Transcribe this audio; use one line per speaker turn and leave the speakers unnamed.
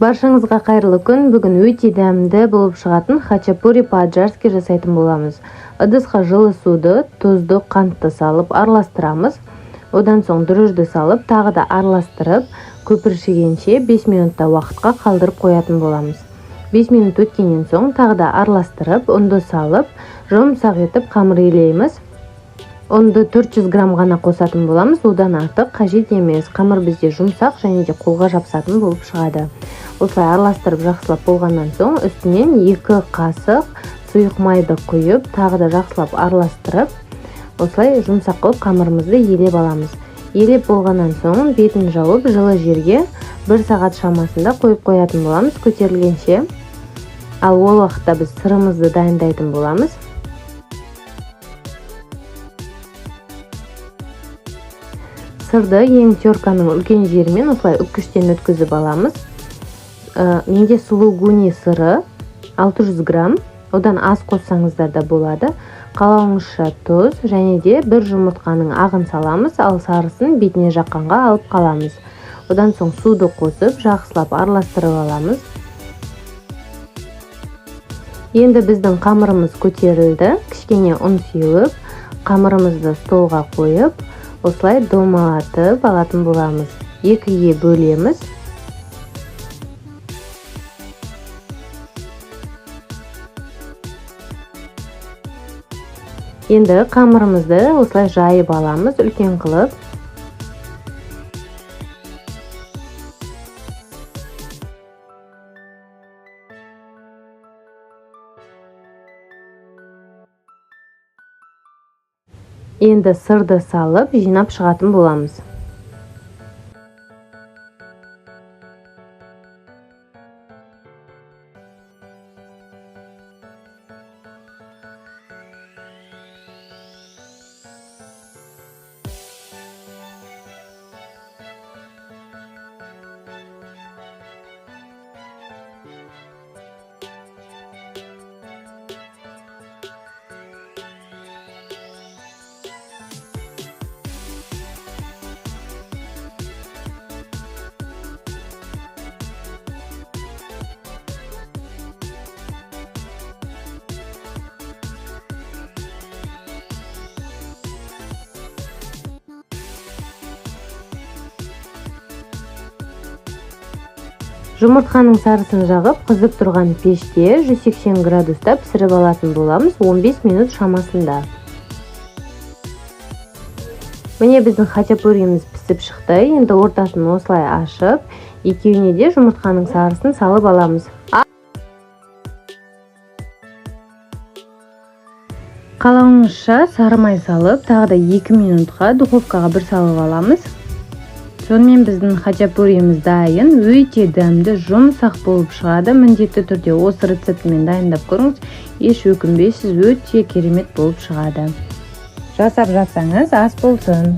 Баршаңызға қайырлы күн. Бүгін өте дәмді болып шығатын хачапури по-аджарски жасайтын боламыз. Ыдысқа жылы суды, тұзды, қантты салып араластырамыз. Одан соң дрожжды салып, тағы да араластырып, көпіршігенше 5 минутта уақытқа қалдырып қоятын боламыз. 5 минут өткеннен соң тағы да араластырып, ұнды салып, жұмсақ етіп қамыр илейміз. Ұнды 400 грамм ғана қосатын боламыз, одан артық қажет емес. Қамыр бізде жұмсақ және де қолға жабысатын болып шығады. Осылай араластырып жақсылап болғаннан соң үстінен 2 қасық сұйық майды құйып, тағы да жақсылап араластырып, осылай жұмсақ қылып қамырымызды елеп аламыз. Елеп болғаннан соң бетін жауып, жылы жерге 1 сағат шамасында қойып қоятын боламыз көтерілгенше. Ал ол уақытта біз сырымызды дайындайтын боламыз. Сырды ең терканың үлкен жерімен осылай үккіштен өткізіп аламыз. Менде сулугуни сыры 600 грамм, одан аз қоссаңыздар да болады. Қалауыңызша тұз және де 1 жұмыртқаның ағын саламыз, ал сарысын бетіне жаққанға алып қаламыз. Одан соң суды қосып, жақсылап араластырып аламыз. Енді біздің қамырымыз көтерілді, кішкене ұн сеуіп, қамырымызды столға қойып, осылай домалатып алатын боламыз. 2-ге бөлеміз. Енді қамырымызды осылай жайып аламыз, үлкен қылып. Енді сырды салып, жинап шығатын боламыз. Жұмыртқаның сарысын жағып, қызып тұрған пеште 180 градуста пісіріп алатын боламыз 15 минут шамасында. Міне біздің хачапурimiz пісіп шықты. Енді ортасын осылай ашып, екеуіне де жұмыртқаның сарысын салып аламыз. Қалауыңызша сары май салып, тағы да 2 минутқа духовкаға бір салып аламыз. Сонымен біздің хачапурimiz дайын, өте дәмді, жұмсақ болып шығады. Міндетті түрде осы рецептімен дайындап көріңіз, еш өкінбейсіз, өте керемет болып шығады. Жасап жатсаңыз ас болсын.